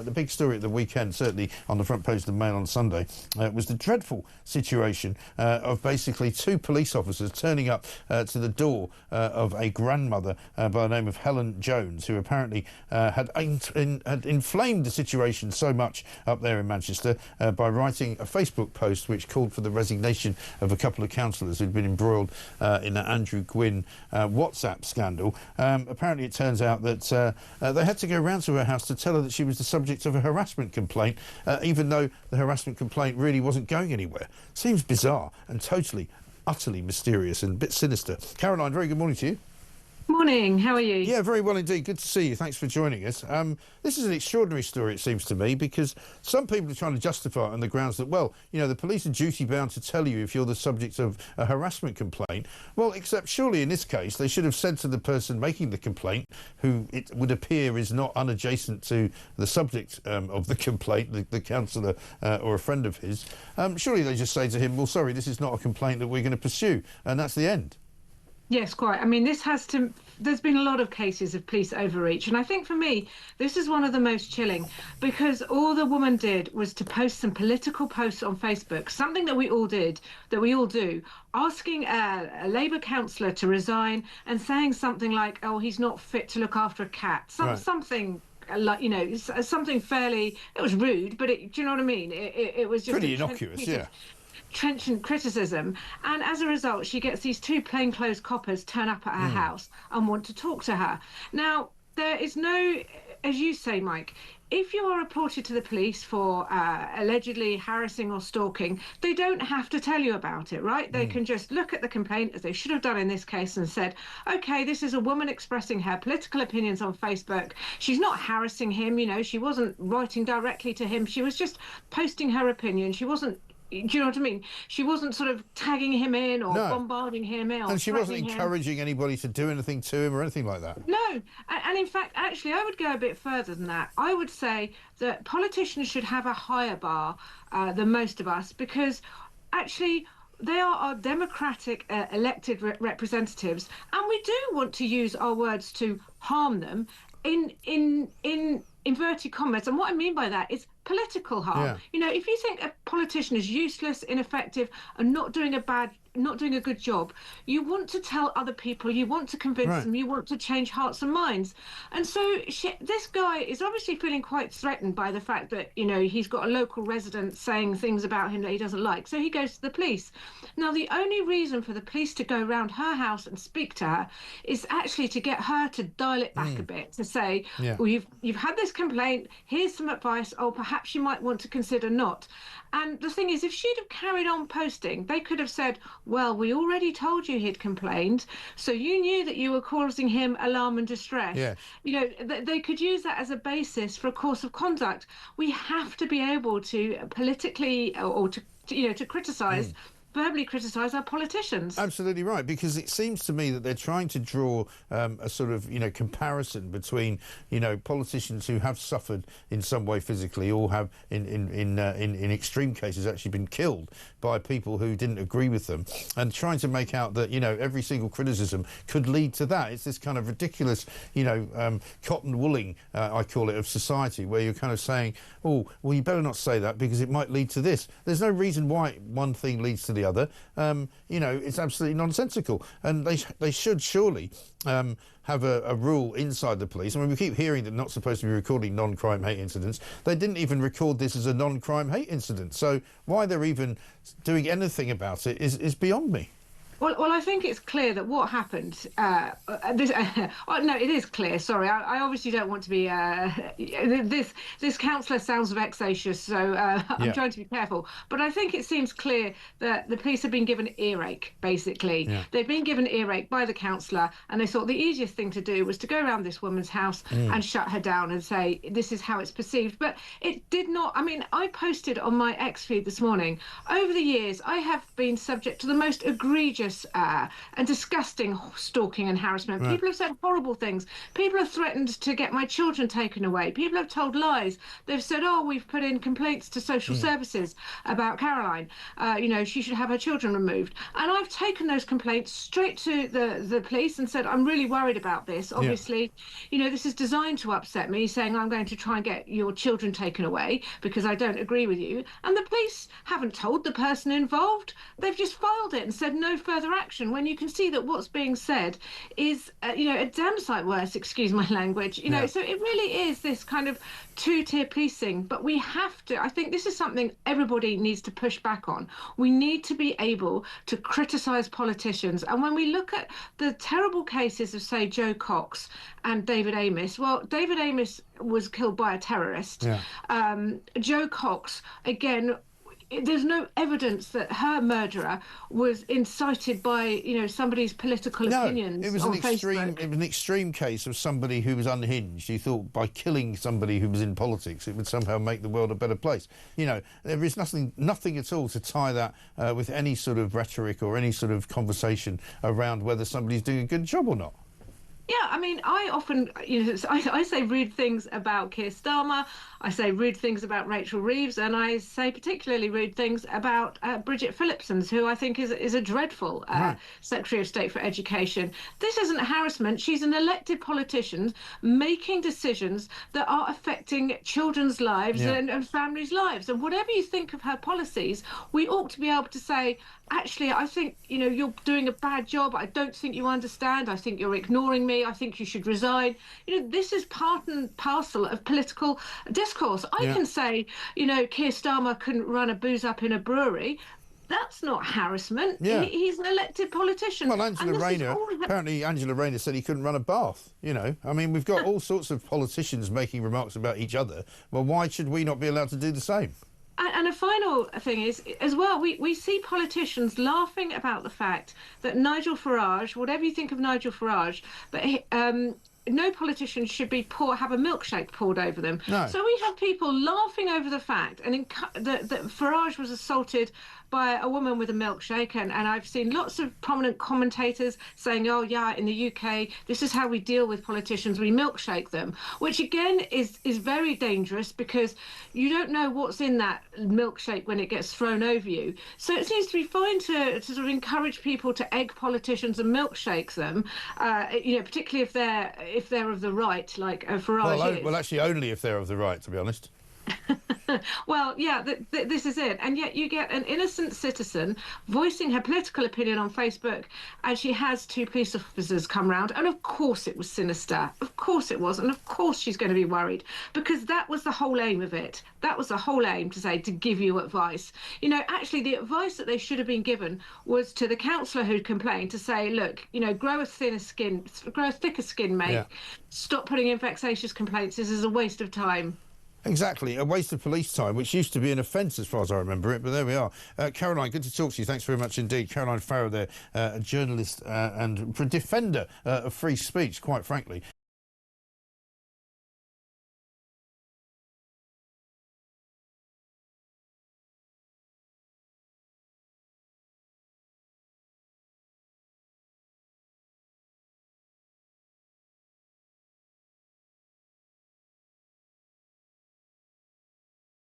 The big story at the weekend, certainly on the front page of the Mail on Sunday, was the dreadful situation of basically two police officers turning up to the door of a grandmother by the name of Helen Jones, who apparently had inflamed the situation so much up there in Manchester by writing a Facebook post which called for the resignation of a couple of councillors who'd been embroiled in the Andrew Gwynn WhatsApp scandal. Apparently it turns out that they had to go round to her house to tell her that she was the subject of a harassment complaint, even though the harassment complaint really wasn't going anywhere. Seems bizarre and totally, utterly mysterious and a bit sinister. Caroline, very good morning to you. Morning, how are you? Yeah, very well indeed. Good to see you. Thanks for joining us. This is an extraordinary story, it seems to me, because some people are trying to justify it on the grounds that, well, you know, the police are duty-bound to tell you if you're the subject of a harassment complaint. Well, except surely in this case, they should have said to the person making the complaint, who it would appear is not unadjacent to the subject of the complaint, the councillor or a friend of his, surely they just say to him, well, sorry, this is not a complaint that we're going to pursue, and that's the end. Yes, quite. I mean, there's been a lot of cases of police overreach. And I think for me, this is one of the most chilling, because all the woman did was to post some political posts on Facebook, something that we all do, asking a Labour councillor to resign and saying something like, oh, he's not fit to look after a cat, something like, you know, something fairly, it was rude, but do you know what I mean? It was just pretty innocuous, yeah. Trenchant criticism, and as a result she gets these two plainclothes coppers turn up at her house and want to talk to her. Now, there is no, as you say, Mike, if you are reported to the police for allegedly harassing or stalking, they don't have to tell you about it, right? They can just look at the complaint, as they should have done in this case, and said, okay, this is a woman expressing her political opinions on Facebook. She's not harassing him, you know, she wasn't writing directly to him, she was just posting her opinion. She wasn't, do you know what I mean? She wasn't sort of tagging him in or bombarding him in. And she wasn't encouraging anybody to do anything to him or anything like that. No. And in fact, actually, I would go a bit further than that. I would say that politicians should have a higher bar than most of us, because actually they are our democratic elected representatives, and we do want to use our words to harm them in inverted commas. And what I mean by that is political harm. Yeah. You know, if you think a politician is useless, ineffective, and not doing a good job, you want to tell other people, you want to convince them, you want to change hearts and minds. And so this guy is obviously feeling quite threatened by the fact that, you know, he's got a local resident saying things about him that he doesn't like. So he goes to the police. Now, the only reason for the police to go around her house and speak to her is actually to get her to dial it back a bit, to say, well, you've had this complaint, here's some advice, or perhaps you might want to consider not. And the thing is, if she'd have carried on posting, they could have said, well, we already told you he'd complained, so you knew that you were causing him alarm and distress. Yeah. You know, they could use that as a basis for a course of conduct. We have to be able to politically or to criticise, verbally criticise our politicians. Absolutely right, because it seems to me that they're trying to draw a sort of, you know, comparison between, you know, politicians who have suffered in some way physically, or have in extreme cases actually been killed by people who didn't agree with them, and trying to make out that, you know, every single criticism could lead to that. It's this kind of ridiculous, you know, cotton wooling, I call it, of society, where you're kind of saying, oh, well, you better not say that because it might lead to this. There's no reason why one thing leads to the other. You know, it's absolutely nonsensical, and they should surely have a rule inside the police. I mean, we keep hearing that not supposed to be recording non-crime hate incidents. They didn't even record this as a non-crime hate incident, so why they're even doing anything about it is beyond me. Well, I think it's clear that what happened. No, it is clear. Sorry, I obviously don't want to be. This councillor sounds vexatious, so I'm trying to be careful. But I think it seems clear that the police have been given an earache. Basically, they've been given an earache by the councillor, and they thought the easiest thing to do was to go around this woman's house and shut her down and say this is how it's perceived. But it did not. I mean, I posted on my X feed this morning. Over the years, I have been subject to the most egregious horrendous and disgusting stalking and harassment. People have said horrible things. People have threatened to get my children taken away. People have told lies. They've said, oh, we've put in complaints to social services about Caroline. She should have her children removed. And I've taken those complaints straight to the police and said, I'm really worried about this. Obviously, this is designed to upset me, saying I'm going to try and get your children taken away because I don't agree with you. And the police haven't told the person involved. They've just filed it and said no further action, when you can see that what's being said is, a damn sight worse, excuse my language. So it really is this kind of two-tier policing. But we have to, I think this is something everybody needs to push back on. We need to be able to criticise politicians. And when we look at the terrible cases of, say, Joe Cox and David Amess, well, David Amess was killed by a terrorist. Joe Cox, again, there's no evidence that her murderer was incited by, somebody's political opinions. It was on an extreme. Facebook. It was an extreme case of somebody who was unhinged. You thought by killing somebody who was in politics, it would somehow make the world a better place. There is nothing at all to tie that with any sort of rhetoric or any sort of conversation around whether somebody's doing a good job or not. Yeah, I mean, I often, I say rude things about Keir Starmer, I say rude things about Rachel Reeves, and I say particularly rude things about Bridget Phillipson, who I think is a dreadful Secretary of State for Education. This isn't harassment. She's an elected politician making decisions that are affecting children's lives and families' lives. And whatever you think of her policies, we ought to be able to say, actually, I think, you're doing a bad job. I don't think you understand. I think you're ignoring me. I think you should resign. This is part and parcel of political discourse. I can say, Keir Starmer couldn't run a booze up in a brewery. That's not harassment. He's an elected politician. Well, apparently Angela Rayner said he couldn't run a bath. I mean, we've got all sorts of politicians making remarks about each other. Well, why should we not be allowed to do the same? And a final thing is, as well, we see politicians laughing about the fact that Nigel Farage, whatever you think of Nigel Farage, but no politician should have a milkshake poured over them. No. So we have people laughing over the fact that Farage was assaulted by a woman with a milkshake, and I've seen lots of prominent commentators saying, oh yeah, in the UK, this is how we deal with politicians, we milkshake them, which again is very dangerous, because you don't know what's in that milkshake when it gets thrown over you. So it seems to be fine to sort of encourage people to egg politicians and milkshake them, particularly if they're of the right, like Farage is. Well, actually, only if they're of the right, to be honest. Well, yeah, this is it. And yet you get an innocent citizen voicing her political opinion on Facebook, and she has two police officers come round. And of course it was sinister. Of course it was. And of course she's going to be worried, because that was the whole aim of it. That was the whole aim, to give you advice. Actually, the advice that they should have been given was to the councillor who'd complained, to say, look, grow a thicker skin, mate. Yeah. Stop putting in vexatious complaints. This is a waste of time. Exactly, a waste of police time, which used to be an offence as far as I remember it, but there we are. Caroline, good to talk to you. Thanks very much indeed. Caroline Farrow there, a journalist and defender of free speech, quite frankly.